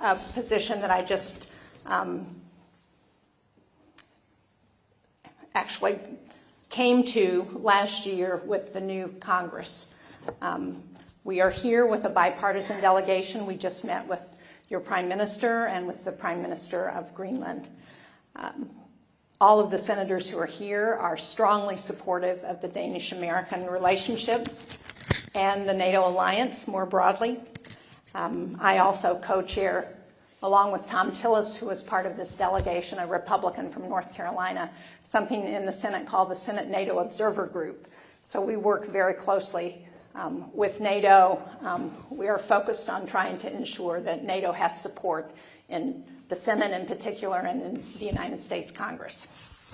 a position that I just actually came to last year with the new Congress. We are here with a bipartisan delegation. We just met with your Prime Minister and with the Prime Minister of Greenland. All of the senators who are here are strongly supportive of the Danish-American relationship and the NATO alliance more broadly. I also co-chair, along with Tom Tillis, who was part of this delegation, a Republican from North Carolina, something in the Senate called the Senate NATO Observer Group. So we work very closely with NATO. We are focused on trying to ensure that NATO has support in the Senate in particular and in the United States Congress.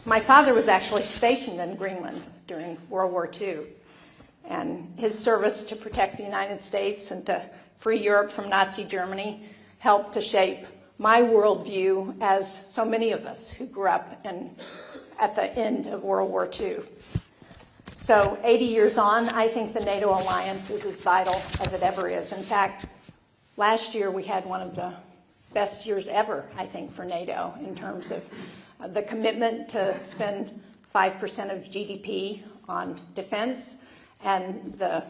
My father was actually stationed in Greenland during World War II, and his service to protect the United States and to free Europe from Nazi Germany helped to shape my worldview, as so many of us who grew up at the end of World War II. So 80 years on, I think the NATO alliance is as vital as it ever is. In fact, last year we had one of the best years ever, I think, for NATO in terms of the commitment to spend 5% of GDP on defense and the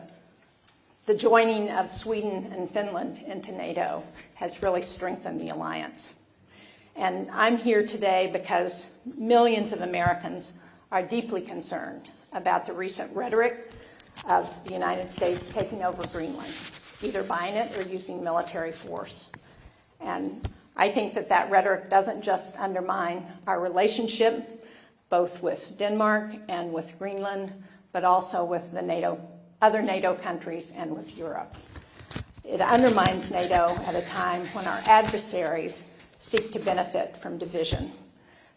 joining of Sweden and Finland into NATO has really strengthened the alliance. And I'm here today because millions of Americans are deeply concerned about the recent rhetoric of the United States taking over Greenland, either buying it or using military force. And I think that that rhetoric doesn't just undermine our relationship, both with Denmark and with Greenland, but also with the other NATO countries and with Europe. It undermines NATO at a time when our adversaries seek to benefit from division.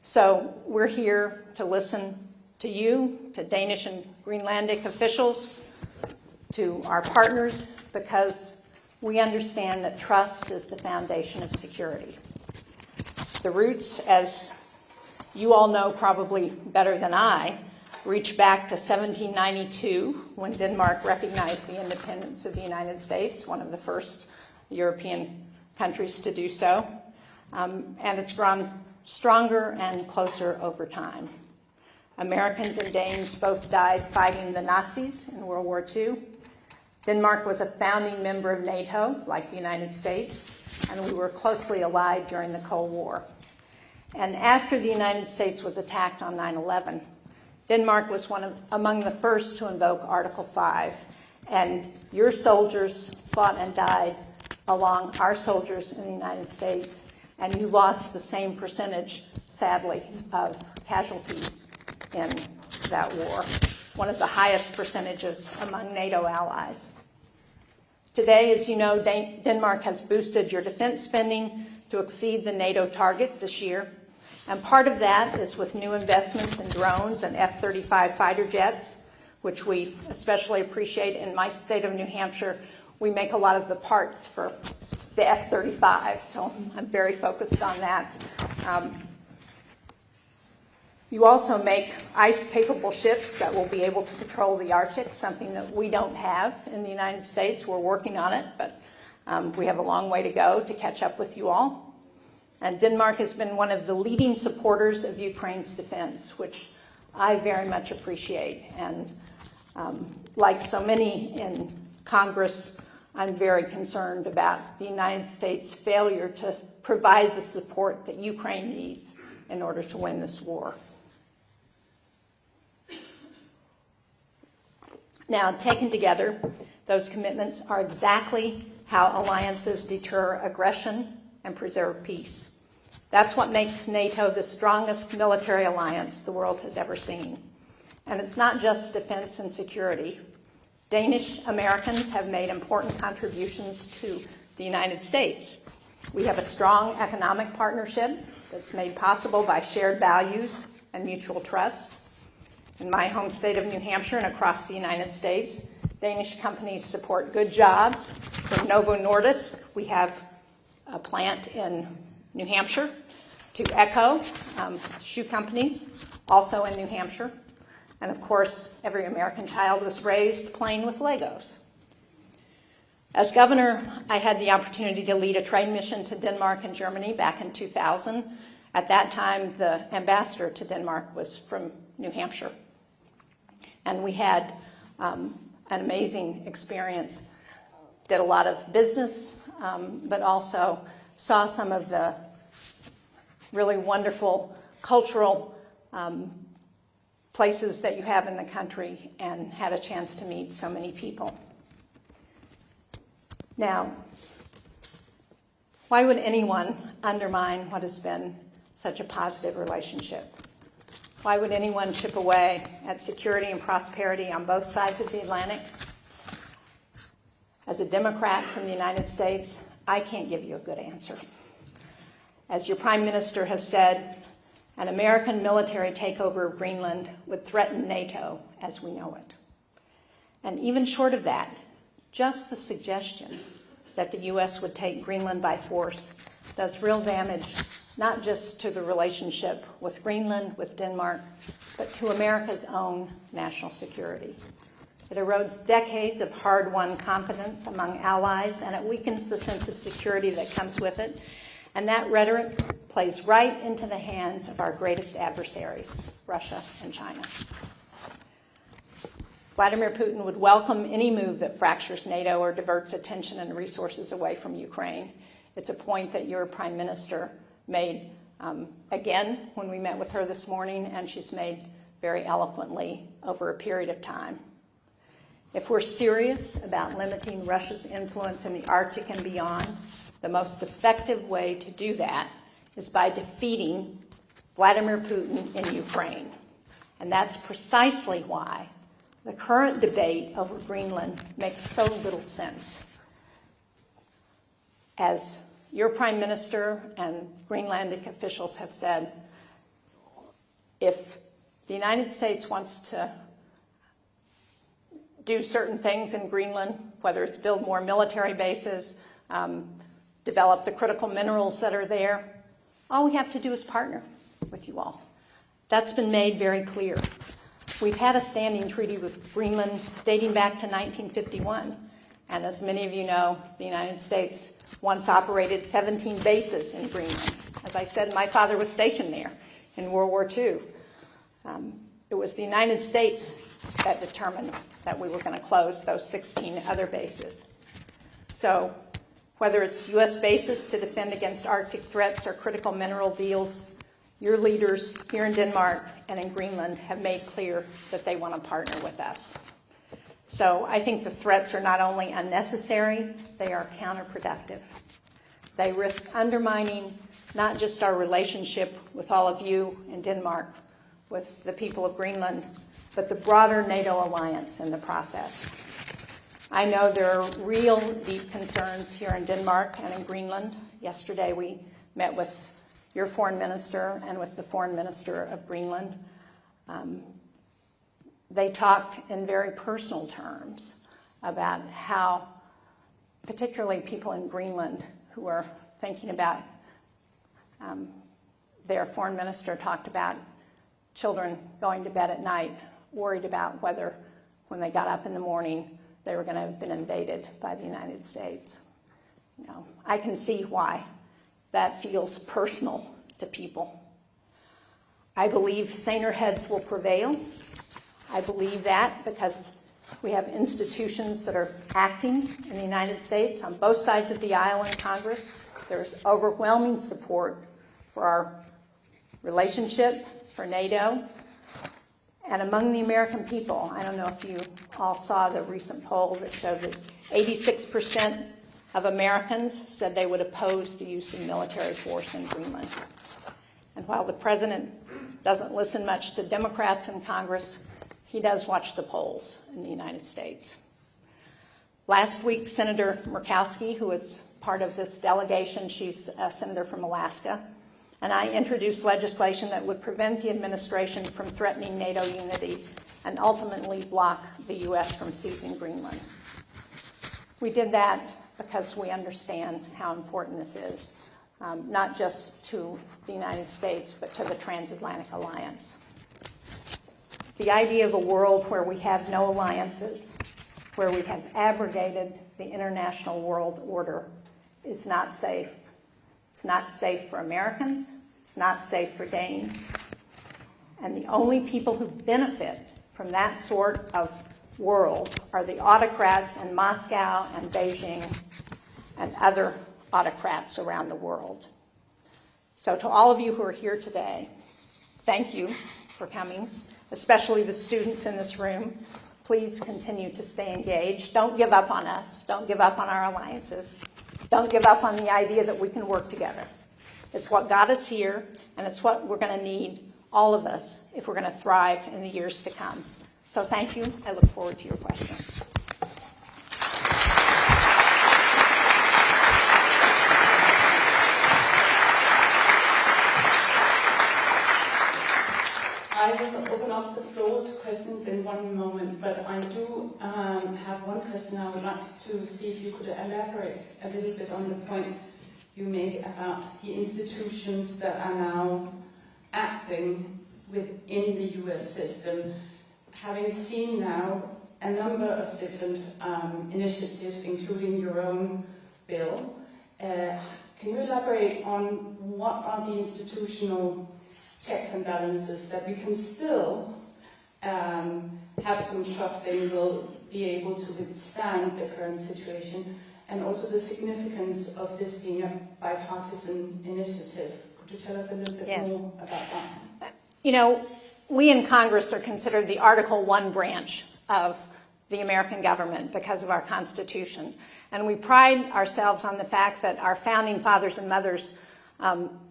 So we're here to listen to you, to Danish and Greenlandic officials, to our partners, because we understand that trust is the foundation of security. The roots, as you all know probably better than I, reach back to 1792, when Denmark recognized the independence of the United States, one of the first European countries to do so. And it's grown stronger and closer over time. Americans and Danes both died fighting the Nazis in World War II. Denmark was a founding member of NATO, like the United States, and we were closely allied during the Cold War. And after the United States was attacked on 9/11, Denmark was among the first to invoke Article 5, and your soldiers fought and died along our soldiers in the United States, and you lost the same percentage, sadly, of casualties in that war, one of the highest percentages among NATO allies. Today, as you know, Denmark has boosted your defense spending to exceed the NATO target this year. And part of that is with new investments in drones and F-35 fighter jets, which we especially appreciate. In my state of New Hampshire, we make a lot of the parts for the F-35, so I'm very focused on that. You also make ice-capable ships that will be able to patrol the Arctic, something that we don't have in the United States. We're working on it, but we have a long way to go to catch up with you all. And Denmark has been one of the leading supporters of Ukraine's defense, which I very much appreciate. And like so many in Congress, I'm very concerned about the United States' failure to provide the support that Ukraine needs in order to win this war. Now, taken together, those commitments are exactly how alliances deter aggression and preserve peace. That's what makes NATO the strongest military alliance the world has ever seen. And it's not just defense and security. Danish Americans have made important contributions to the United States. We have a strong economic partnership that's made possible by shared values and mutual trust. In my home state of New Hampshire and across the United States, Danish companies support good jobs. From Novo Nordisk, we have a plant in New Hampshire, to Echo, shoe companies, also in New Hampshire. And of course, every American child was raised playing with Legos. As governor, I had the opportunity to lead a trade mission to Denmark and Germany back in 2000. At that time, the ambassador to Denmark was from New Hampshire. And we had an amazing experience. Did a lot of business, but also saw some of the really wonderful cultural places that you have in the country, and had a chance to meet so many people. Now, why would anyone undermine what has been such a positive relationship? Why would anyone chip away at security and prosperity on both sides of the Atlantic? As a Democrat from the United States, I can't give you a good answer. As your Prime Minister has said, an American military takeover of Greenland would threaten NATO as we know it. And even short of that, just the suggestion that the U.S. would take Greenland by force does real damage, not just to the relationship with Greenland, with Denmark, but to America's own national security. It erodes decades of hard-won confidence among allies, and it weakens the sense of security that comes with it. And that rhetoric plays right into the hands of our greatest adversaries, Russia and China. Vladimir Putin would welcome any move that fractures NATO or diverts attention and resources away from Ukraine. It's a point that your Prime Minister made again when we met with her this morning, and she's made very eloquently over a period of time. If we're serious about limiting Russia's influence in the Arctic and beyond, the most effective way to do that is by defeating Vladimir Putin in Ukraine. And that's precisely why the current debate over Greenland makes so little sense. As your Prime Minister and Greenlandic officials have said, if the United States wants to do certain things in Greenland, whether it's build more military bases, develop the critical minerals that are there, all we have to do is partner with you all. That's been made very clear. We've had a standing treaty with Greenland dating back to 1951. And as many of you know, the United States once operated 17 bases in Greenland. As I said, my father was stationed there in World War II. It was the United States that determined that we were going to close those 16 other bases. So whether it's U.S. bases to defend against Arctic threats or critical mineral deals, your leaders here in Denmark and in Greenland have made clear that they want to partner with us. So I think the threats are not only unnecessary, they are counterproductive. They risk undermining not just our relationship with all of you in Denmark, with the people of Greenland, but the broader NATO alliance in the process. I know there are real deep concerns here in Denmark and in Greenland. Yesterday we met with your foreign minister and with the foreign minister of Greenland. They talked in very personal terms about how, particularly people in Greenland who are thinking about, their foreign minister talked about children going to bed at night, worried about whether, when they got up in the morning, they were going to have been invaded by the United States. You know, I can see why that feels personal to people. I believe saner heads will prevail. I believe that because we have institutions that are acting in the United States on both sides of the aisle in Congress. There's overwhelming support for our relationship, for NATO, and among the American people. I don't know if you all saw the recent poll that showed that 86% of Americans said they would oppose the use of military force in Greenland. And while the president doesn't listen much to Democrats in Congress, he does watch the polls in the United States. Last week, Senator Murkowski, who was part of this delegation, she's a senator from Alaska, and I introduced legislation that would prevent the administration from threatening NATO unity and ultimately block the U.S. from seizing Greenland. We did that because we understand how important this is, not just to the United States, but to the transatlantic alliance. The idea of a world where we have no alliances, where we have abrogated the international world order is not safe. It's not safe for Americans. It's not safe for Danes. And the only people who benefit from that sort of world are the autocrats in Moscow and Beijing and other autocrats around the world. So to all of you who are here today, thank you for coming, especially the students in this room. Please continue to stay engaged. Don't give up on us. Don't give up on our alliances. Don't give up on the idea that we can work together. It's what got us here, and it's what we're going to need, all of us, if we're going to thrive in the years to come. So thank you. I look forward to your questions. I will open up the floor to questions in one moment, but I do have one question I would like to see if you could elaborate a little bit on the point you made about the institutions that are now acting within the US system. Having seen now a number of different initiatives, including your own bill, can you elaborate on what are the institutional checks and balances that we can still have some trust in will be able to withstand the current situation, and also the significance of this being a bipartisan initiative? Could you tell us a little bit more about that? You know, we in Congress are considered the Article I branch of the American government because of our Constitution. And we pride ourselves on the fact that our founding fathers and mothers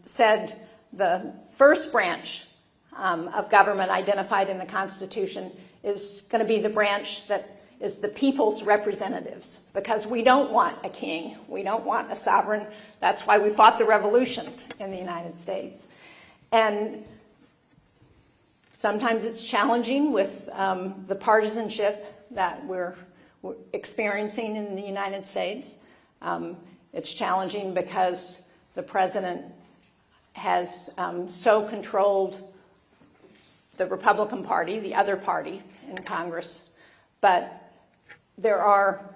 said the first branch of government identified in the Constitution is going to be the branch that is the people's representatives, because we don't want a king. We don't want a sovereign. That's why we fought the revolution in the United States. And sometimes it's challenging with the partisanship that we're experiencing in the United States. It's challenging because the president has so controlled the Republican Party, the other party in Congress. But there are,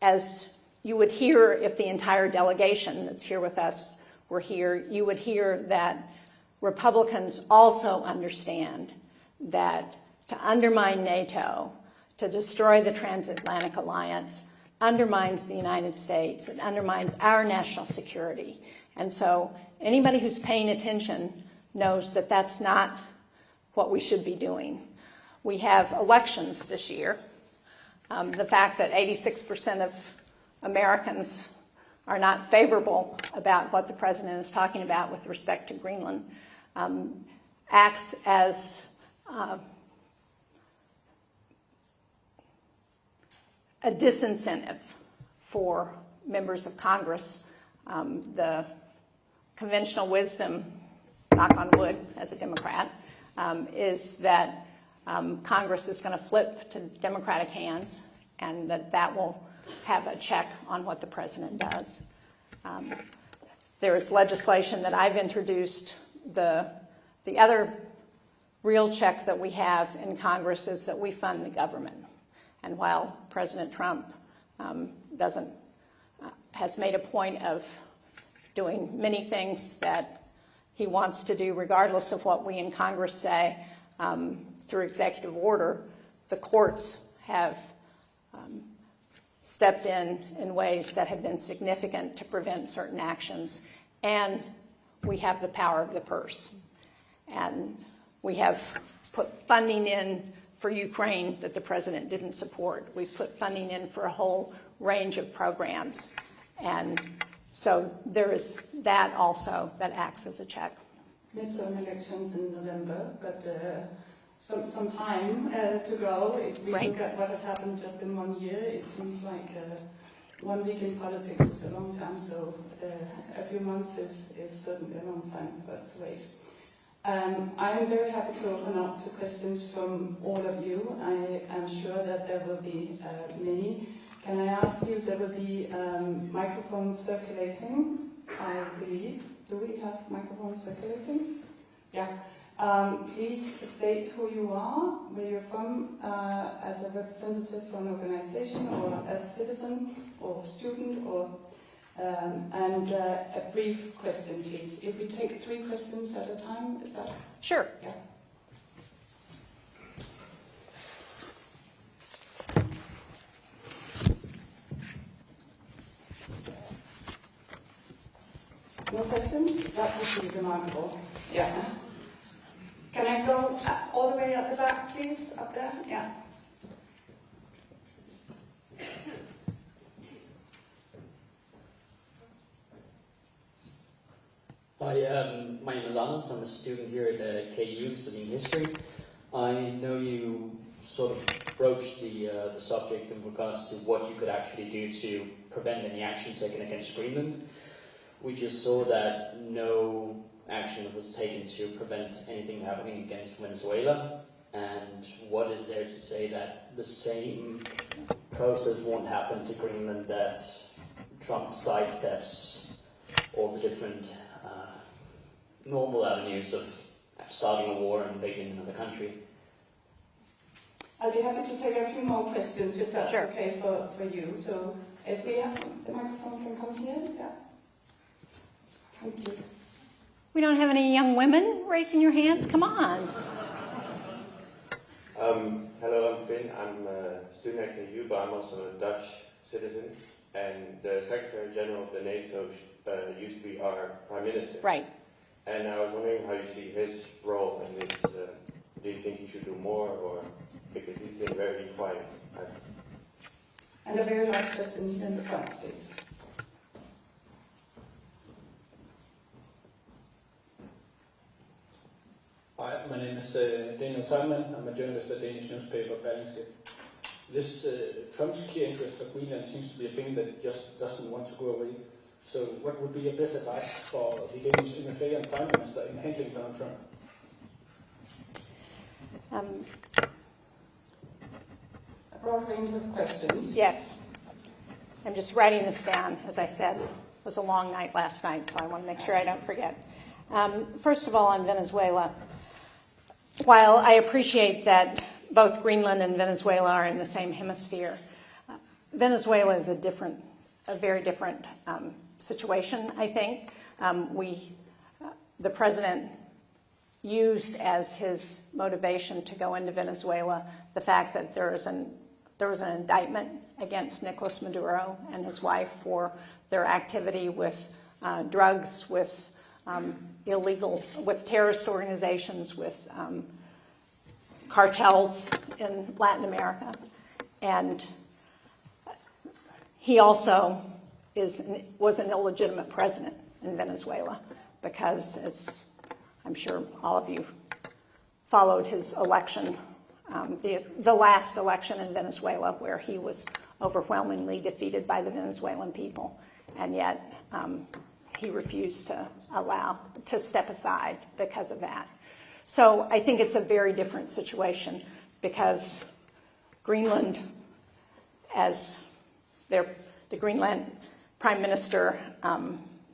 as you would hear if the entire delegation that's here with us were here, you would hear that Republicans also understand that to undermine NATO, to destroy the transatlantic alliance, undermines the United States. It undermines our national security. And so anybody who's paying attention knows that that's not what we should be doing. We have elections this year. The fact that 86% of Americans are not favorable about what the president is talking about with respect to Greenland acts as a disincentive for members of Congress. The conventional wisdom, knock on wood as a Democrat, is that Congress is going to flip to Democratic hands, and that will have a check on what the president does. There is legislation that I've introduced. The other real check that we have in Congress is that we fund the government. And while President Trump has made a point of doing many things that he wants to do regardless of what we in Congress say, through executive order, the courts have stepped in ways that have been significant to prevent certain actions, and we have the power of the purse. And we have put funding in for Ukraine that the president didn't support. We've put funding in for a whole range of programs. And so there is that also that acts as a check. Midterm elections in November, but some time to go. If we look at what has happened just in 1 year, it seems like 1 week in politics is a long time, so a few months is certainly a long time for us to wait. I'm very happy to open up to questions from all of you. I am sure that there will be many. Can I ask you, there will be microphones circulating, I believe. Do we have microphones circulating? Yeah. Please state who you are, where you're from, as a representative for an organization, or as a citizen, or student, or and a brief question, please. If we take 3 questions at a time, is that? Sure. Yeah. No questions? That would be remarkable. Yeah. Can I go all the way at the back, please? Up there? Yeah. Hi, my name is Anders. I'm a student here at KU studying history. I know you sort of broached the subject in regards to what you could actually do to prevent any action taken against Greenland. We just saw that no action was taken to prevent anything happening against Venezuela. And what is there to say that the same process won't happen to Greenland, that Trump sidesteps all the different normal avenues of starting a war and invading another country? I'll be happy to take a few more questions if that's Sure. okay for you. So if we have the microphone can come here. Yeah. Thank you. We don't have any young women raising your hands? Come on. Hello, I'm Finn. I'm a student at KU, but I'm also a Dutch citizen. And the Secretary General of the NATO used to be our Prime Minister. Right. And I was wondering how you see his role in this. Do you think he should do more, or because he's been very quiet? And the very last question here in the front, please. Hi, my name is Daniel Tolman. I'm a journalist at Danish newspaper Berlingske. This Trump's key interest for Greenland seems to be a thing that just doesn't want to go away. So what would be your best advice for the Danish MFA and Prime Minister in handling Donald Trump? A broad range of questions. Yes. I'm just writing this down. As I said, it was a long night last night, so I want to make sure I don't forget. First of all, on Venezuela, while I appreciate that both Greenland and Venezuela are in the same hemisphere, Venezuela is a very different situation, I think. The president used as his motivation to go into Venezuela the fact that there was an indictment against Nicolas Maduro and his wife for their activity with drugs, with with terrorist organizations, with cartels in Latin America. And he also was an illegitimate president in Venezuela because, as I'm sure all of you followed his election, the last election in Venezuela, where he was overwhelmingly defeated by the Venezuelan people, and yet he refused to step aside because of that. So I think it's a very different situation, because Greenland, as the Greenland Prime Minister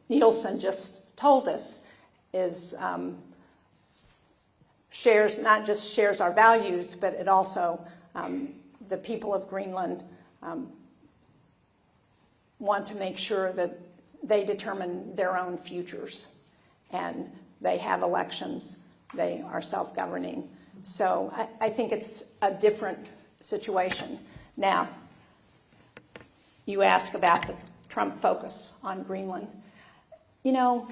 Nielsen just told us, not just shares our values, but it also, the people of Greenland want to make sure that they determine their own futures, and they have elections, they are self-governing. So I think it's a different situation. Now, you ask about the Trump focus on Greenland. You know,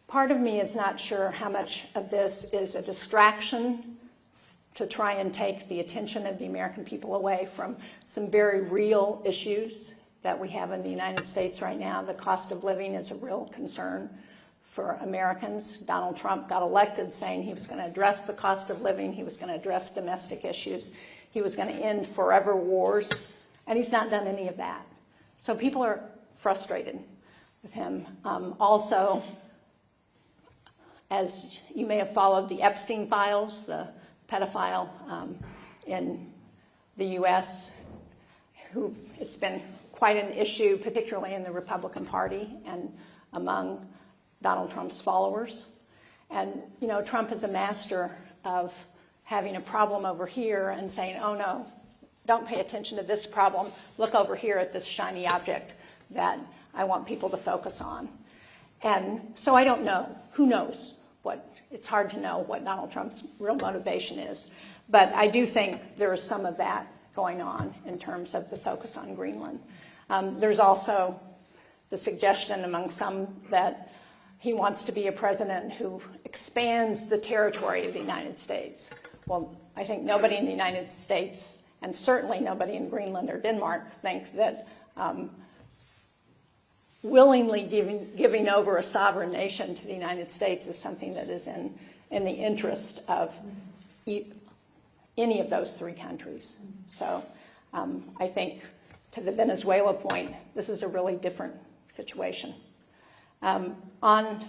part of me is not sure how much of this is a distraction to try and take the attention of the American people away from some very real issues that we have in the United States right now. The cost of living is a real concern for Americans. Donald Trump got elected saying he was going to address the cost of living, he was going to address domestic issues, he was going to end forever wars, and he's not done any of that. So people are frustrated with him. Also, as you may have followed the Epstein files, the pedophile in the U.S., it's been quite an issue, particularly in the Republican Party and among Donald Trump's followers. And, you know, Trump is a master of having a problem over here and saying, oh no, don't pay attention to this problem, look over here at this shiny object that I want people to focus on. And so I don't know, who knows it's hard to know what Donald Trump's real motivation is. But I do think there is some of that going on in terms of the focus on Greenland. There's also the suggestion among some that he wants to be a president who expands the territory of the United States. Well, I think nobody in the United States, and certainly nobody in Greenland or Denmark, think that willingly giving over a sovereign nation to the United States is something that is in the interest of any of those three countries. So I think, to the Venezuela point, this is a really different situation. On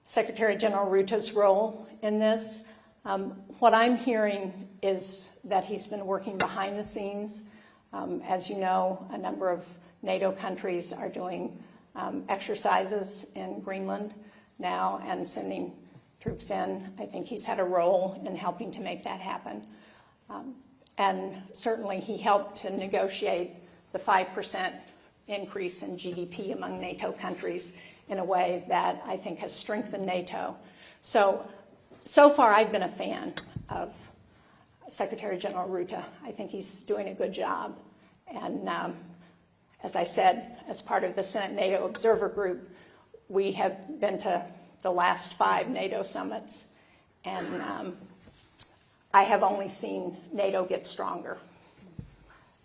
Secretary General Rutte's role in this, what I'm hearing is that he's been working behind the scenes. As you know, a number of NATO countries are doing exercises in Greenland now and sending troops in. I think he's had a role in helping to make that happen. And certainly he helped to negotiate the 5% increase in GDP among NATO countries in a way that I think has strengthened NATO. So far I've been a fan of Secretary General Rutte. I think he's doing a good job. And as I said, as part of the Senate NATO Observer Group, we have been to the last 5 NATO summits, and I have only seen NATO get stronger.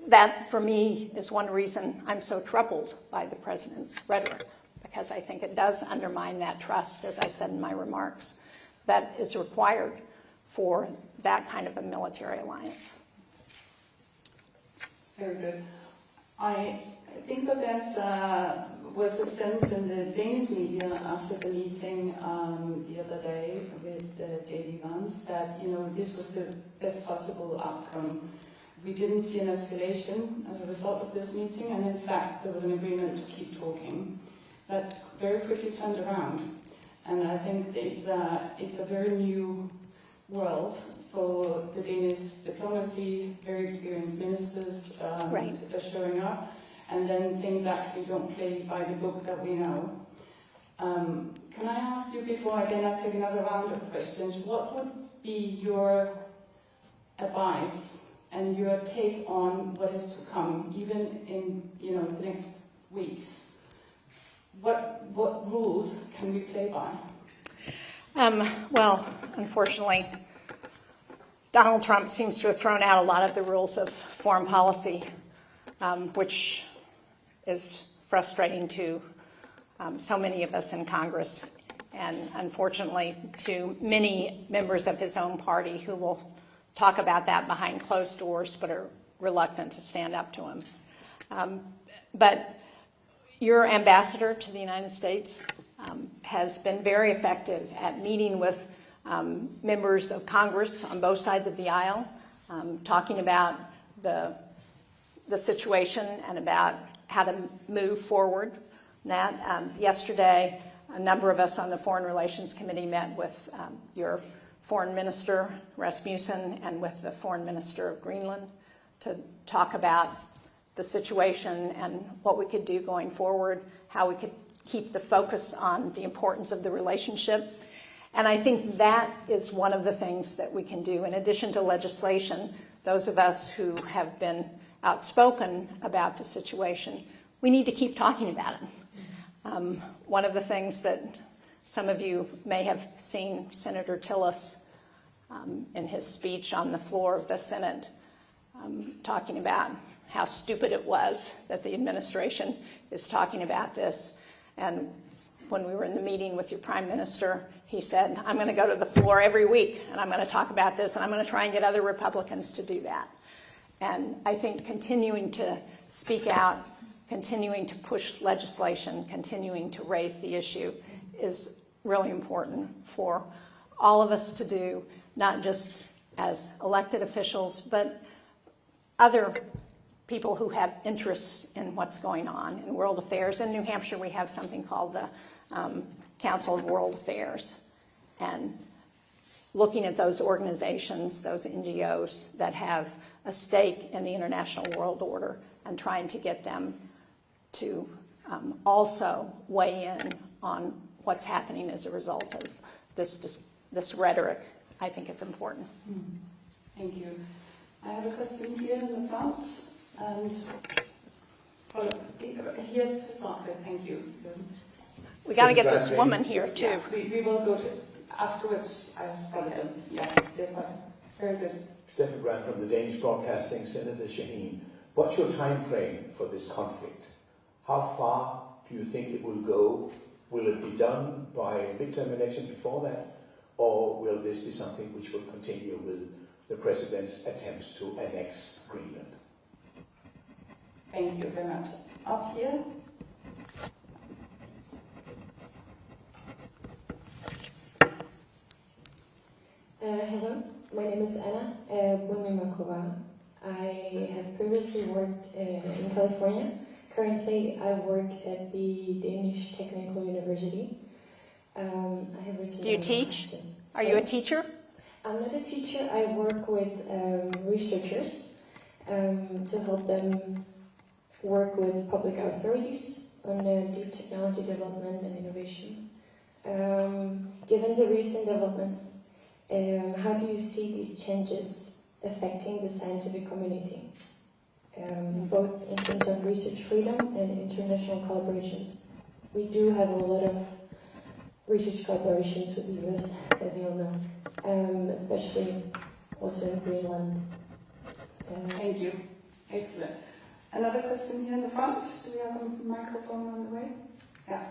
That, for me, is one reason I'm so troubled by the president's rhetoric, because I think it does undermine that trust, as I said in my remarks, that is required for that kind of a military alliance. Very good. I think that there was a sense in the Danish media after the meeting the other day with J.D. Vance that, you know, this was the best possible outcome. We didn't see an escalation as a result of this meeting, and in fact there was an agreement to keep talking. That very quickly turned around, and I think it's a very new world for the Danish diplomacy, very experienced ministers Right. showing up, and then things actually don't play by the book that we know. Can I ask you, before I take another round of questions, what would be your advice and your take on what is to come, even in the next weeks? What rules can we play by? Well, unfortunately, Donald Trump seems to have thrown out a lot of the rules of foreign policy, which is frustrating to so many of us in Congress, and unfortunately to many members of his own party who will talk about that behind closed doors but are reluctant to stand up to him. But your ambassador to the United States has been very effective at meeting with members of Congress on both sides of the aisle, talking about the situation and about how to move forward. Yesterday, a number of us on the Foreign Relations Committee met with your Foreign Minister, Rasmussen, and with the Foreign Minister of Greenland to talk about the situation and what we could do going forward, how we could keep the focus on the importance of the relationship. And I think that is one of the things that we can do. In addition to legislation, those of us who have been outspoken about the situation, we need to keep talking about it. One of the things that some of you may have seen Senator Tillis in his speech on the floor of the Senate talking about how stupid it was that the administration is talking about this. And when we were in the meeting with your Prime Minister, he said, I'm going to go to the floor every week and I'm going to talk about this and I'm going to try and get other Republicans to do that. And I think continuing to speak out, continuing to push legislation, continuing to raise the issue is really important for all of us to do, not just as elected officials, but other people who have interests in what's going on in world affairs. In New Hampshire, we have something called the Council of World Affairs, and looking at those organizations, those NGOs that have a stake in the international world order, and trying to get them to also weigh in on what's happening as a result of this rhetoric, I think is important. Thank you. I have a question here in the front, and here to start with. Thank you. We got to get this woman here too. Yeah, we will go to afterwards. I have spotted them. Yeah, yes, very good. Stephen Grant from the Danish Broadcasting, Senator Shaheen. What's your time frame for this conflict? How far do you think it will go? Will it be done by a midterm election before that? Or will this be something which will continue with the President's attempts to annex Greenland? Thank you very much. Up here. Hello, my name is Anna Bunmimakova. I have previously worked in California. Currently, I work at the Danish Technical University. I have written. Do you teach? Are you a teacher? I'm not a teacher. I work with researchers to help them work with public authorities on deep technology development and innovation. Given the recent developments, how do you see these changes affecting the scientific community, both in terms of research freedom and international collaborations? We do have a lot of research collaborations with the U.S., as you all know, especially also in Greenland. Thank you. Excellent. Another question here in the front. Do we have a microphone on the way? Yeah.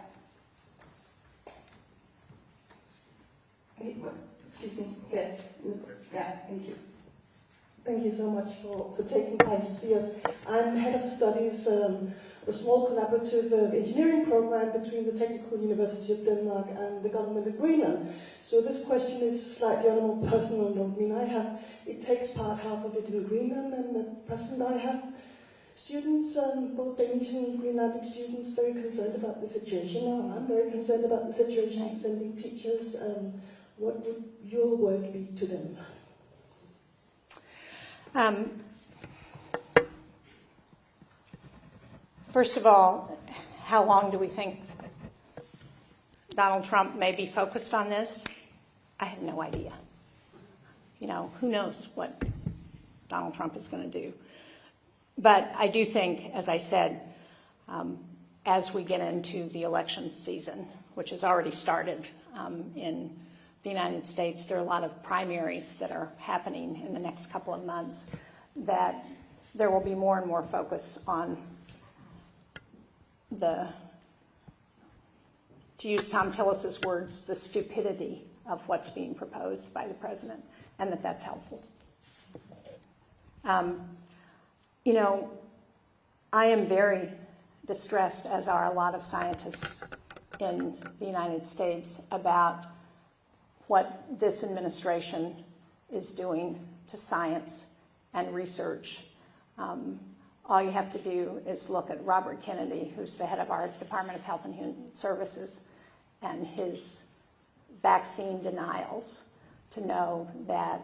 Excuse me. Here. Yeah, thank you. Thank you so much for taking time to see us. I'm head of studies, a small collaborative engineering program between the Technical University of Denmark and the government of Greenland. So this question is slightly on a more personal note. I mean, it takes part half of it in Greenland, and at present I have students, both Danish and Greenlandic students, very concerned about the situation. Now I'm very concerned about the situation, sending teachers. What would your word be to them? First of all, how long do we think Donald Trump may be focused on this? I have no idea. You know, who knows what Donald Trump is going to do. But I do think, as I said, as we get into the election season, which has already started in the United States, there are a lot of primaries that are happening in the next couple of months, that there will be more and more focus on to use Tom Tillis's words, the stupidity of what's being proposed by the president, and that's helpful. You know, I am very distressed, as are a lot of scientists in the United States, about what this administration is doing to science and research. All you have to do is look at Robert Kennedy, who's the head of our Department of Health and Human Services, and his vaccine denials, to know that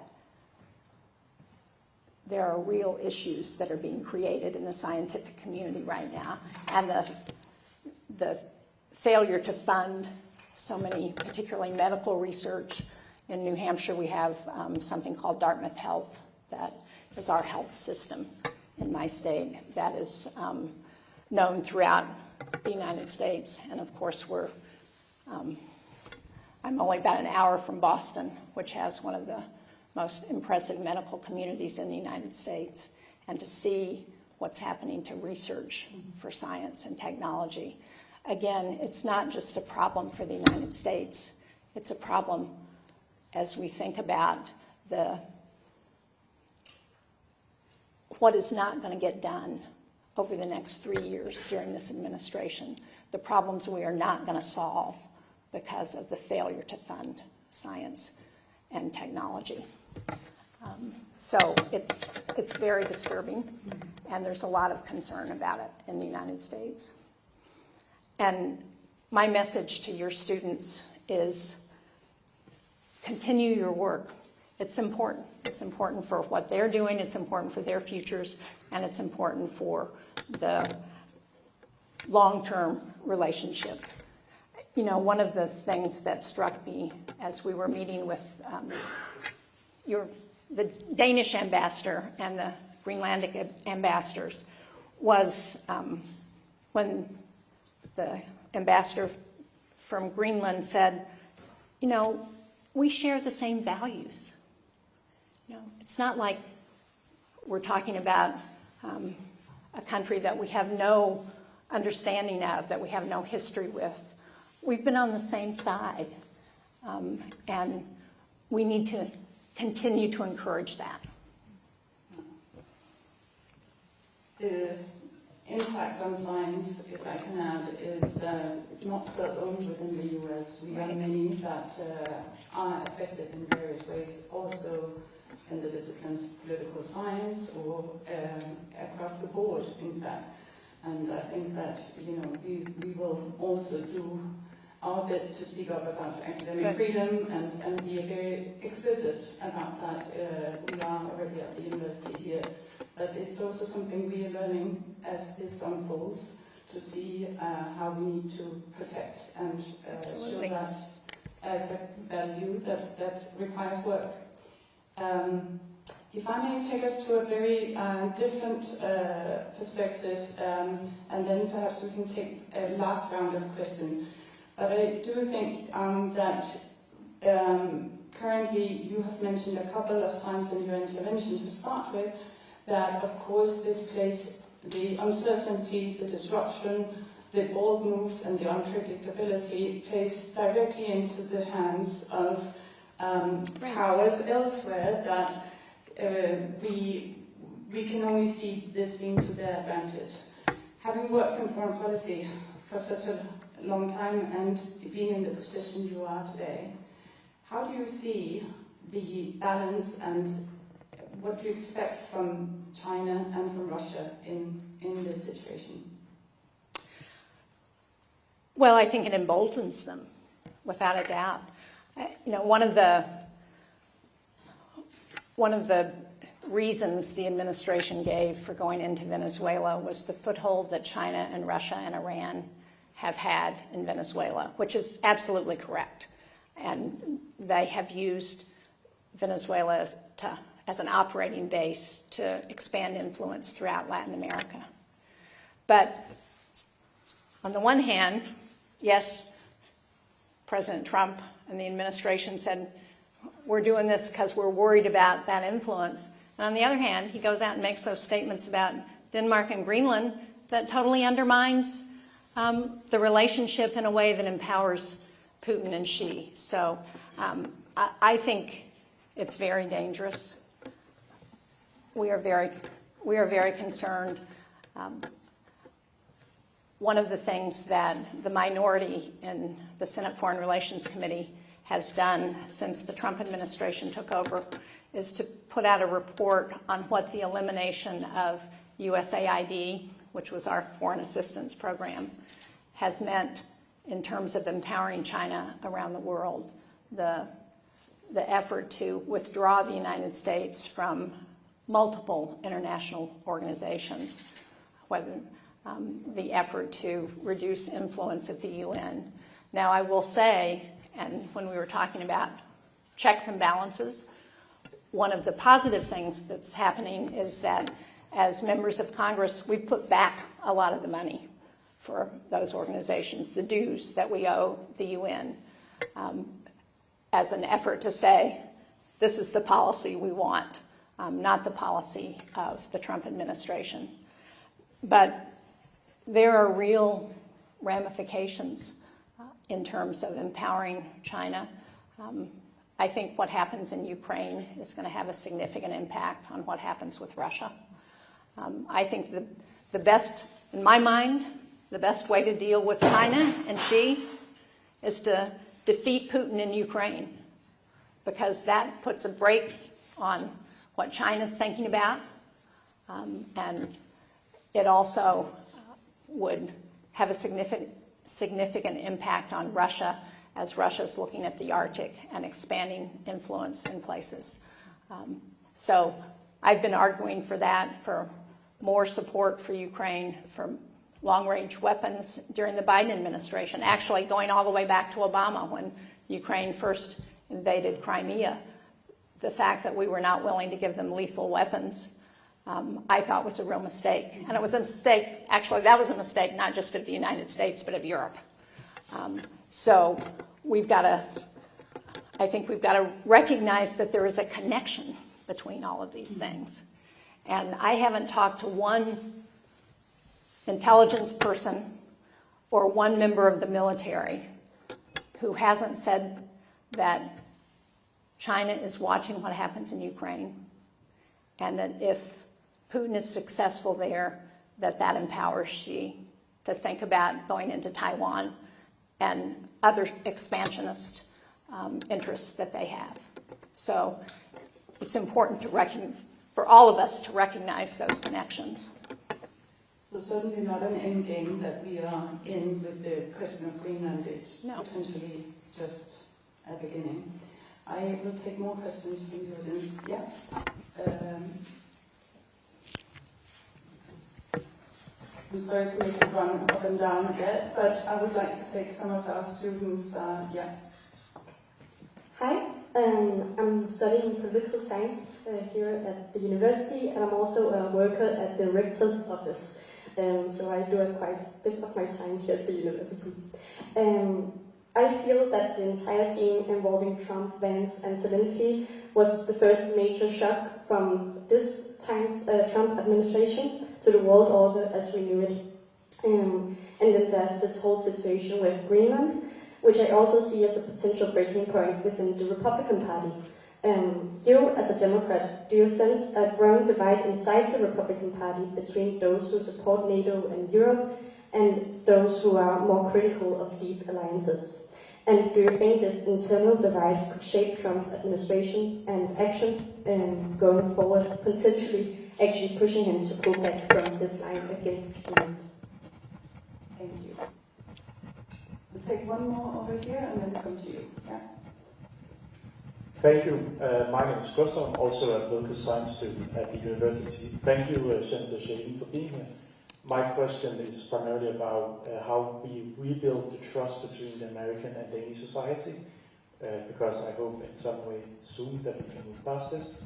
there are real issues that are being created in the scientific community right now, and the failure to fund so many, particularly medical research. In New Hampshire, we have something called Dartmouth Health, that is our health system in my state, that is known throughout the United States. And of course, I'm only about an hour from Boston, which has one of the most impressive medical communities in the United States. And to see what's happening to research for science and technology. Again, it's not just a problem for the United States. It's a problem as we think about what is not going to get done over the next 3 years during this administration, the problems we are not going to solve because of the failure to fund science and technology. So it's very disturbing, and there's a lot of concern about it in the United States. And my message to your students is continue your work. It's important. It's important for what they're doing, it's important for their futures, and it's important for the long-term relationship. You know, one of the things that struck me as we were meeting with the Danish ambassador and the Greenlandic ambassadors was when the ambassador from Greenland said, you know, we share the same values. You know, it's not like we're talking about a country that we have no understanding of, that we have no history with. We've been on the same side, and we need to continue to encourage that. The impact on science, if I can add, is not felt only within the US. We have many that are affected in various ways, also in the disciplines of political science or across the board, in fact. And I think that, you know, we will also do our bit to speak up about academic freedom and be very explicit about that. We are already at the university here, but it's also something we are learning as this unfolds to see how we need to protect and show that as a value that requires work. If I may take us to a very different perspective, and then perhaps we can take a last round of questions. But I do think that currently you have mentioned a couple of times in your intervention to start with that, of course, this place, the uncertainty, the disruption, the bold moves and the unpredictability plays directly into the hands of powers elsewhere that we can only see this being to their advantage. Having worked in foreign policy for such a long time and being in the position you are today, how do you see the balance and what do you expect from China and from Russia in this situation? Well, I think it emboldens them, without a doubt. You know, one of the reasons the administration gave for going into Venezuela was the foothold that China and Russia and Iran have had in Venezuela, which is absolutely correct. And they have used Venezuela as an operating base to expand influence throughout Latin America. But on the one hand, yes, President Trump and the administration said, we're doing this because we're worried about that influence. And on the other hand, he goes out and makes those statements about Denmark and Greenland that totally undermines the relationship in a way that empowers Putin and Xi. So I think it's very dangerous. We are very concerned. One of the things that the minority in the Senate Foreign Relations Committee has done since the Trump administration took over is to put out a report on what the elimination of USAID, which was our foreign assistance program, has meant in terms of empowering China around the world. The effort to withdraw the United States from multiple international organizations, whether the effort to reduce influence at the UN. Now, I will say, and when we were talking about checks and balances, one of the positive things that's happening is that as members of Congress, we put back a lot of the money for those organizations, the dues that we owe the UN, as an effort to say, this is the policy we want, not the policy of the Trump administration. But there are real ramifications in terms of empowering China. I think what happens in Ukraine is going to have a significant impact on what happens with Russia. I think the best, in my mind, the best way to deal with China and Xi is to defeat Putin in Ukraine, because that puts a brake on what China's thinking about, and it also would have a significant impact on Russia as Russia's looking at the Arctic and expanding influence in places. So I've been arguing for that, for more support for Ukraine, for long-range weapons during the Biden administration, actually going all the way back to Obama when Ukraine first invaded Crimea. The fact that we were not willing to give them lethal weapons, I thought was a real mistake. And it was a mistake, actually that was a mistake not just of the United States, but of Europe. So we've got to, I think we've got to recognize that there is a connection between all of these things. And I haven't talked to one intelligence person or one member of the military who hasn't said that China is watching what happens in Ukraine, and that if Putin is successful there, that empowers Xi to think about going into Taiwan and other expansionist interests that they have. So it's important to for all of us to recognize those connections. So certainly not an end game that we are in with the question of Greenland. It's potentially just a beginning. I will take more questions from the audience. Yeah. I'm sorry to make you run up and down a bit, but I would like to take some of our students. Yeah. Hi, I'm studying political science here at the university, and I'm also a worker at the rector's office. So I do quite a bit of my time here at the university. I feel that the entire scene involving Trump, Vance, and Zelensky was the first major shock from this time's Trump administration to the world order as we knew it. And then there's this whole situation with Greenland, which I also see as a potential breaking point within the Republican Party. You, as a Democrat, do you sense a growing divide inside the Republican Party between those who support NATO and Europe and those who are more critical of these alliances? And do you think this internal divide could shape Trump's administration and actions going forward, potentially actually pushing him to pull back from this line against Greenland? Thank you. We'll take one more over here and then come to you. Yeah. Thank you. My name is Gustav. I'm also a political science student at the university. Thank you, Jeanne Shaheen, for being here. My question is primarily about how we rebuild the trust between the American and Danish society, because I hope in some way soon that we can move past this.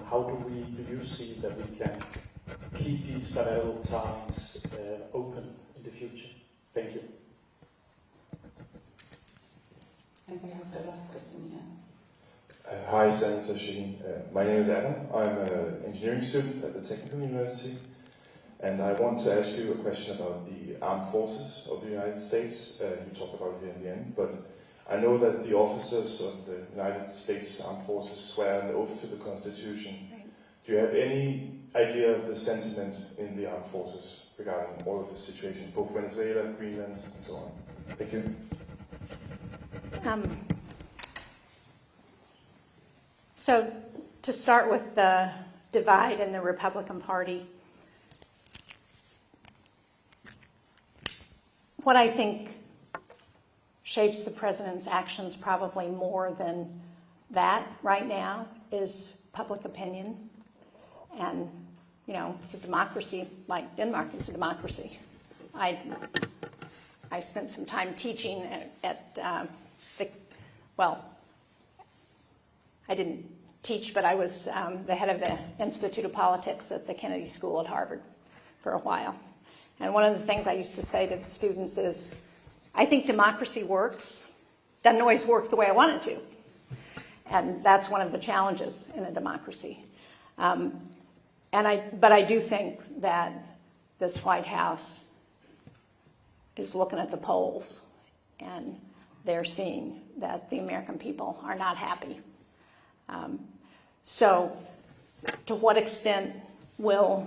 How do you see that we can keep these bilateral ties open in the future? Thank you. And we have the last question here. Hi, Senator Jeanne. My name is Adam. I'm an engineering student at the Technical University, and I want to ask you a question about the armed forces of the United States. You talked about it here in the end, but I know that the officers of the United States Armed Forces swear an oath to the Constitution. Do you have any idea of the sentiment in the armed forces regarding all of this situation, both Venezuela, Greenland, and so on? Thank you. So to start with the divide in the Republican Party, what I think shapes the president's actions probably more than that right now is public opinion. And, you know, it's a democracy like Denmark is a democracy. I spent some time teaching at I didn't teach, but I was the head of the Institute of Politics at the Kennedy School at Harvard for a while. And one of the things I used to say to the students is, I think democracy works. Doesn't always work the way I want it to. And that's one of the challenges in a democracy. But I do think that this White House is looking at the polls, and they're seeing that the American people are not happy. So to what extent will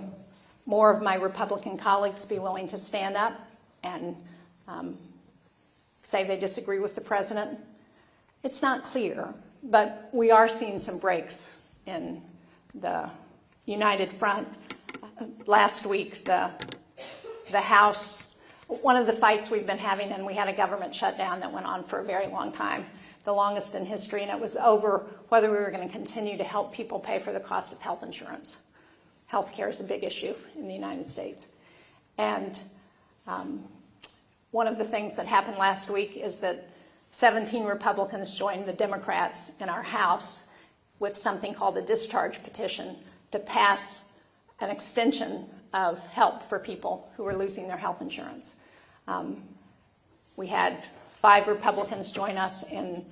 more of my Republican colleagues be willing to stand up and say they disagree with the president? It's not clear, but we are seeing some breaks in the United Front. Last week, the House one of the fights we've been having, and we had a government shutdown that went on for a very long time, the longest in history, and it was over whether we were going to continue to help people pay for the cost of health insurance. Healthcare is a big issue in the United States. And one of the things that happened last week is that 17 Republicans joined the Democrats in our House with something called a discharge petition to pass an extension of help for people who are losing their health insurance. We had 5 Republicans join us in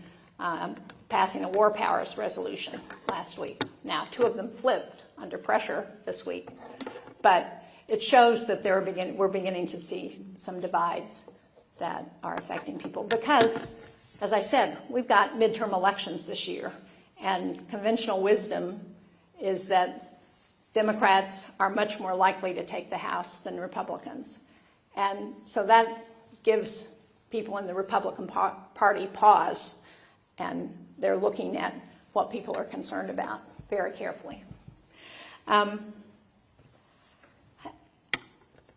passing a war powers resolution last week. Now, 2 of them flipped under pressure this week, but it shows that we're beginning to see some divides that are affecting people because, as I said, we've got midterm elections this year, and conventional wisdom is that Democrats are much more likely to take the House than Republicans. And so that gives people in the Republican Party pause, and they're looking at what people are concerned about very carefully.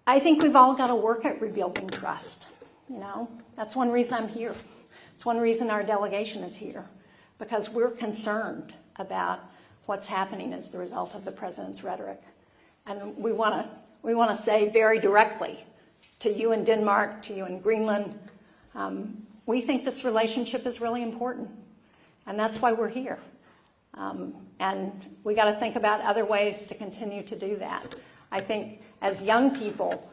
I think we've all got to work at rebuilding trust. You know, that's one reason I'm here. It's one reason our delegation is here, because we're concerned about what's happening as the result of the president's rhetoric. And we want to say very directly to you in Denmark, to you in Greenland, we think this relationship is really important. And that's why we're here. And we got to think about other ways to continue to do that. I think as young people,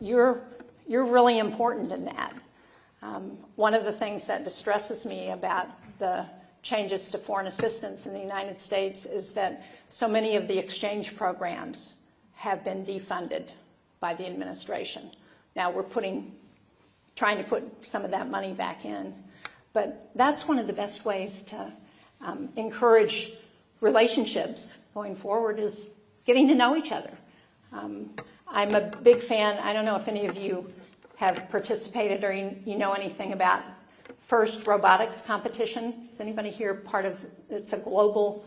you're really important in that. One of the things that distresses me about the changes to foreign assistance in the United States is that so many of the exchange programs have been defunded by the administration. Now we're trying to put some of that money back in. But that's one of the best ways to encourage relationships going forward, is getting to know each other. I'm a big fan. I don't know if any of you have participated or you know anything about FIRST robotics competition. Is anybody here part of, it's a global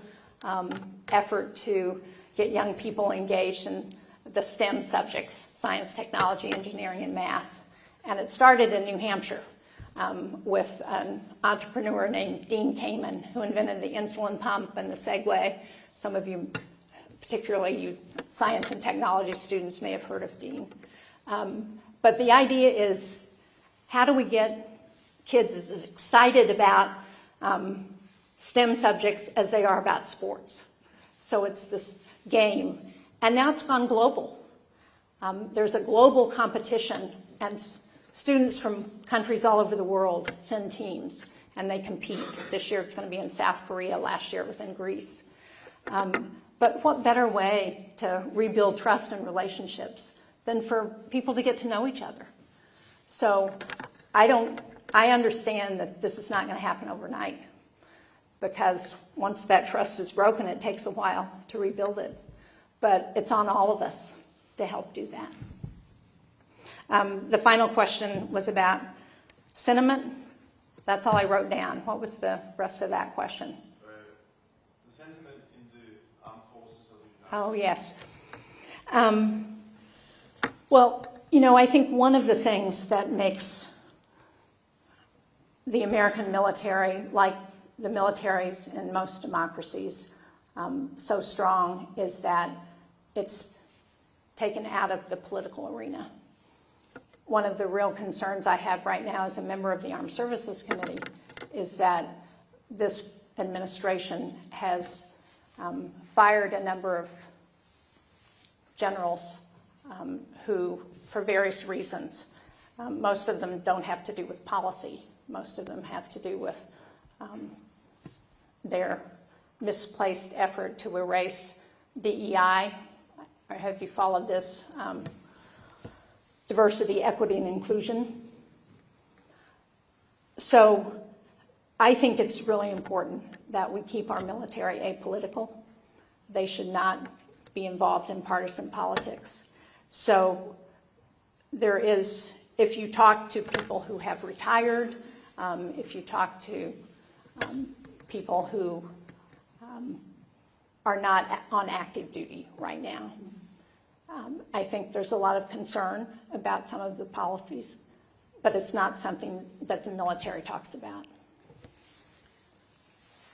effort to get young people engaged in the STEM subjects, science, technology, engineering, and math. And it started in New Hampshire with an entrepreneur named Dean Kamen, who invented the insulin pump and the Segway. Some of you, particularly you science and technology students, may have heard of Dean. But the idea is, how do we get kids as excited about STEM subjects as they are about sports? So it's this game. And now it's gone global. There's a global competition, and students from countries all over the world send teams, and they compete. This year it's going to be in South Korea. Last year it was in Greece. But what better way to rebuild trust and relationships than for people to get to know each other? So I understand that this is not going to happen overnight, because once that trust is broken, it takes a while to rebuild it. But it's on all of us to help do that. The final question was about sentiment. That's all I wrote down. What was the rest of that question? The sentiment in the armed forces of the United States. Oh, yes. Well, you know, I think one of the things that makes the American military, like the militaries in most democracies, so strong is that it's taken out of the political arena. One of the real concerns I have right now as a member of the Armed Services Committee is that this administration has fired a number of generals who, for various reasons, most of them don't have to do with policy. Most of them have to do with their misplaced effort to erase DEI. Or have you followed this? Diversity, equity, and inclusion. So I think it's really important that we keep our military apolitical. They should not be involved in partisan politics. So there is, if you talk to people who have retired, if you talk to people who are not on active duty right now, I think there's a lot of concern about some of the policies, but it's not something that the military talks about.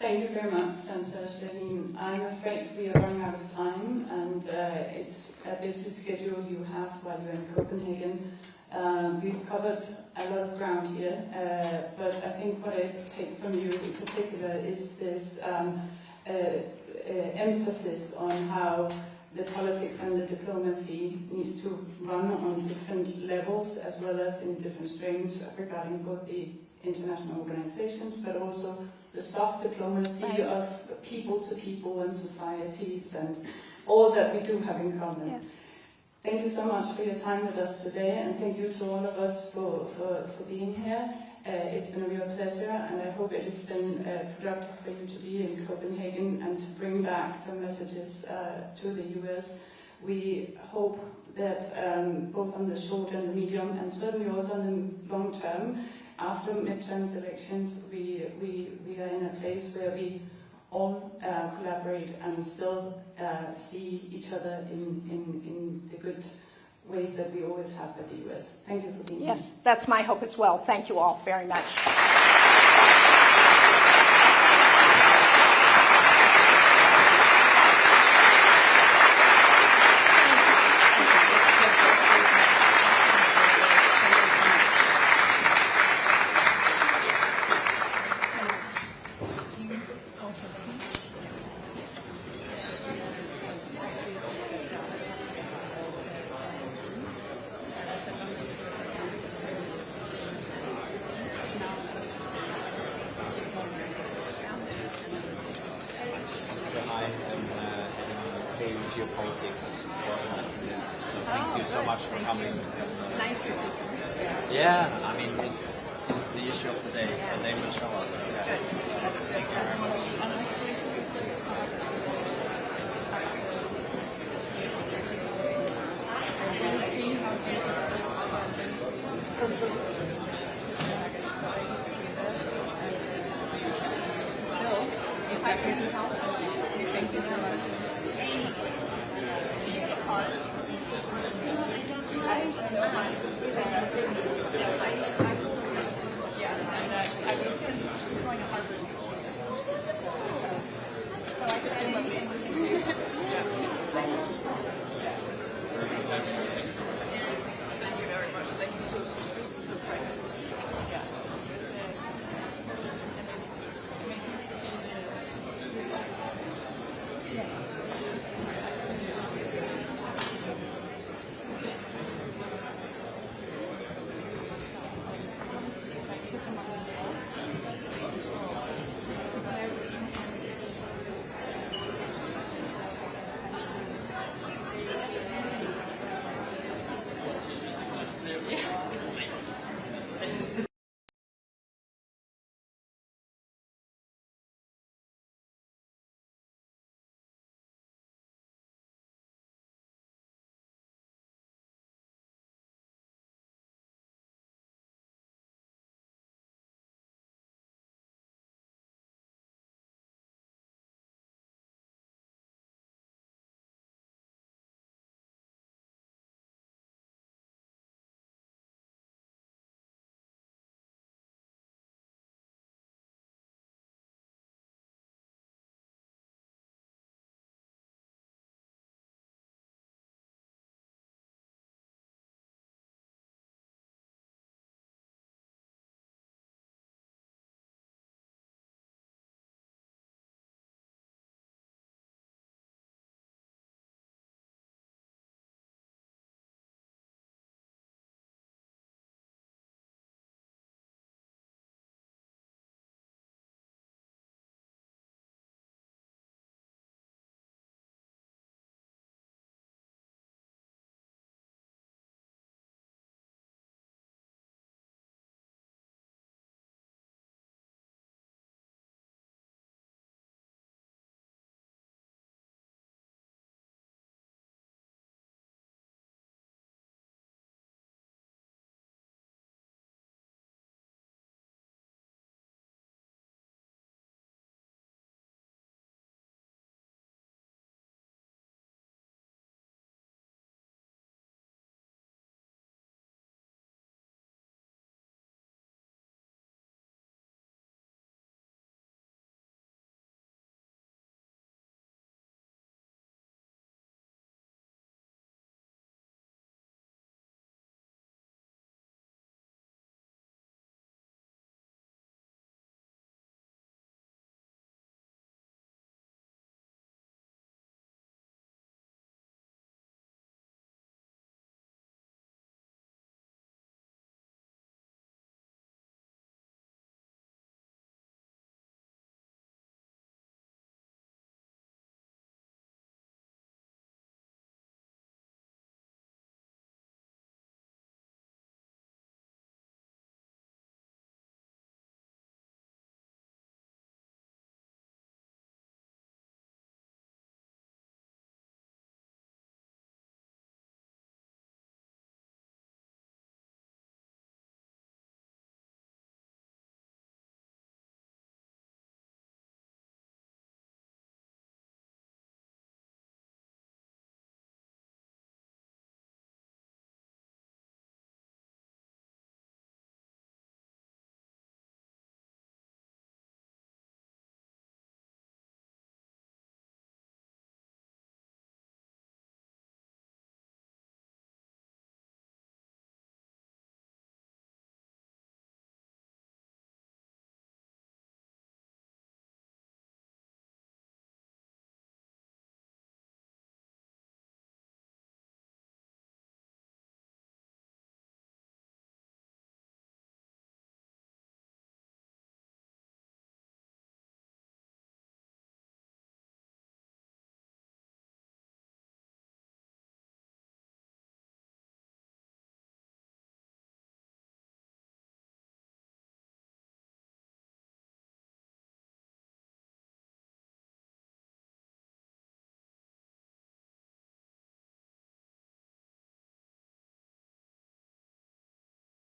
Thank you very much, Senator Shaheen. I'm afraid we are running out of time, and it's a busy schedule you have while you're in Copenhagen. We've covered a lot of ground here, but I think what I take from you in particular is this emphasis on how the politics and the diplomacy needs to run on different levels as well as in different strains regarding both the international organizations but also the soft diplomacy of people to people and societies and all that we do have in common. Yes. Thank you so much for your time with us today, and thank you to all of us for being here. It's been a real pleasure, and I hope it has been productive for you to be in Copenhagen and to bring back some messages to the US. We hope that both on the short and the medium, and certainly also on the long term, after midterms elections, we are in a place where we all collaborate and still see each other in the good ways that we always have with the US. Thank you for being here. Yes, that's my hope as well. Thank you all very much. Geopolitics organizing this. So thank you so much for coming. It's nice to see you. Yeah, I mean it's the issue of the day, so they will show up. Yeah. Thank you very much. I want to see how